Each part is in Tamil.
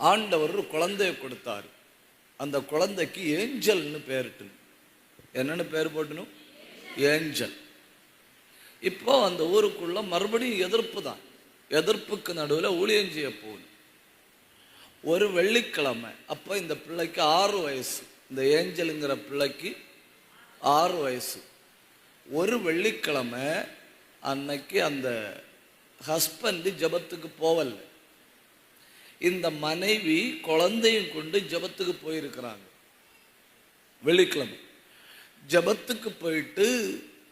ஆண்டவர் ஒரு குழந்தைய கொடுத்தாரு. அந்த குழந்தைக்கு ஏஞ்சல்னு பேரிட்டணும். என்னன்னு பேர் போட்டணும்? ஏஞ்சல். இப்போ அந்த ஊருக்குள்ள மறுபடியும் எதிர்ப்பு தான். எதிர்ப்புக்கு நடுவில் ஊழியம் செய்ய போகணும். ஒரு வெள்ளிக்கிழமை, அப்போ இந்த பிள்ளைக்கு 6 வயசு, இந்த ஏஞ்சலுங்கிற பிள்ளைக்கு 6 வயசு. ஒரு வெள்ளிக்கிழமை அன்னைக்கு அந்த ஹஸ்பண்ட் ஜபத்துக்கு போவல. இந்த மனைவி குழந்தையும் கொண்டு ஜபத்துக்கு போயிருக்கிறாங்க. வெள்ளிக்கிழமை ஜபத்துக்கு போயிட்டு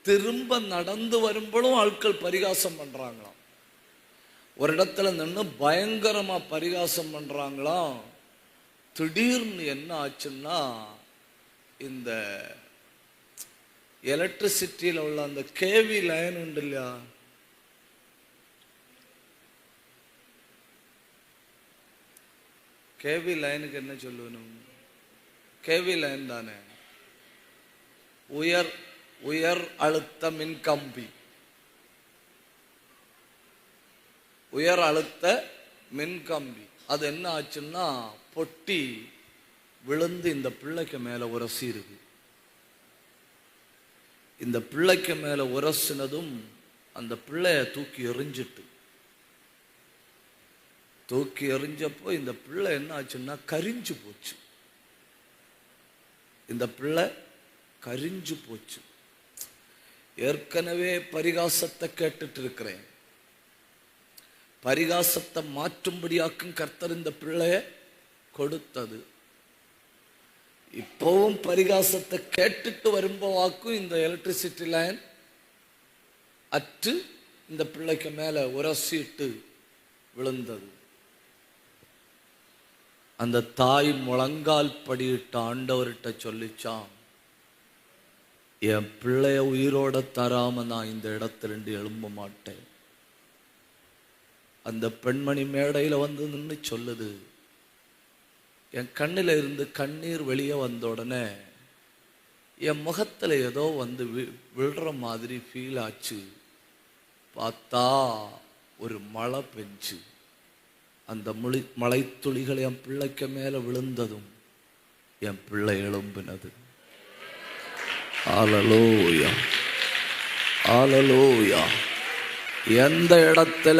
திரும்ப நடந்து வரும்போதும் ஆட்கள் பரிகாசம் பண்றாங்களாம். ஒரு இடத்துல நின்று பயங்கரமா பரிகாசம் பண்றாங்களாம். திடீர்னு என்ன ஆச்சுன்னா, இந்த எலக்ட்ரிசிட்டியில் உள்ள அந்த கேவி லைன் உண்டு இல்லையா, கேவி லைனுக்கு என்ன சொல்லணும்? கேவி லைன் தானே, உயர் அழுத்த மின்கம்பி. உயர் அழுத்த மின்கம்பி அது என்ன ஆச்சுன்னா பொட்டி விழுந்து இந்த பிள்ளைக்கு மேல உரசி இருக்கு. இந்த பிள்ளைக்கு மேல உரசினதும் அந்த பிள்ளைய தூக்கி எறிஞ்சிட்டு, தூக்கி எறிஞ்சப்போ இந்த பிள்ளை என்ன ஆச்சுன்னா கரிஞ்சு போச்சு. இந்த பிள்ளை கரிஞ்சு போச்சு. ஏற்கனவே பரிகாசத்தை கேட்டுட்டு இருக்கிறேன். பரிகாசத்தை மாற்றும்படியாக்கும் கர்த்தர் இந்த பிள்ளைய கொடுத்தது. இப்பவும் பரிகாசத்தை கேட்டுட்டு வரும்போவாக்கும் இந்த எலக்ட்ரிசிட்டி லைன் அற்று இந்த பிள்ளைக்கு மேல உரசிட்டு விழுந்தது. அந்த தாய் முழங்கால் படியிட்ட ஆண்டவர்கிட்ட சொல்லிச்சான், என் பிள்ளைய உயிரோட தராம நான் இந்த இடத்துல எழும்ப மாட்டேன். அந்த பெண்மணி மேடையில வந்து நின்று சொல்லுது, என் கண்ணில இருந்து கண்ணீர் வெளியே வந்த உடனே என் முகத்துல ஏதோ வந்து விழுற மாதிரி ஃபீல் ஆச்சு. பார்த்தா ஒரு மழை பெஞ்சு அந்த மழை துளிகள் என் பிள்ளைக்கு மேல விழுந்ததும் என் பிள்ளை எழும்பினது. ஹல்லேலூயா, ஹல்லேலூயா. எந்த இடத்துல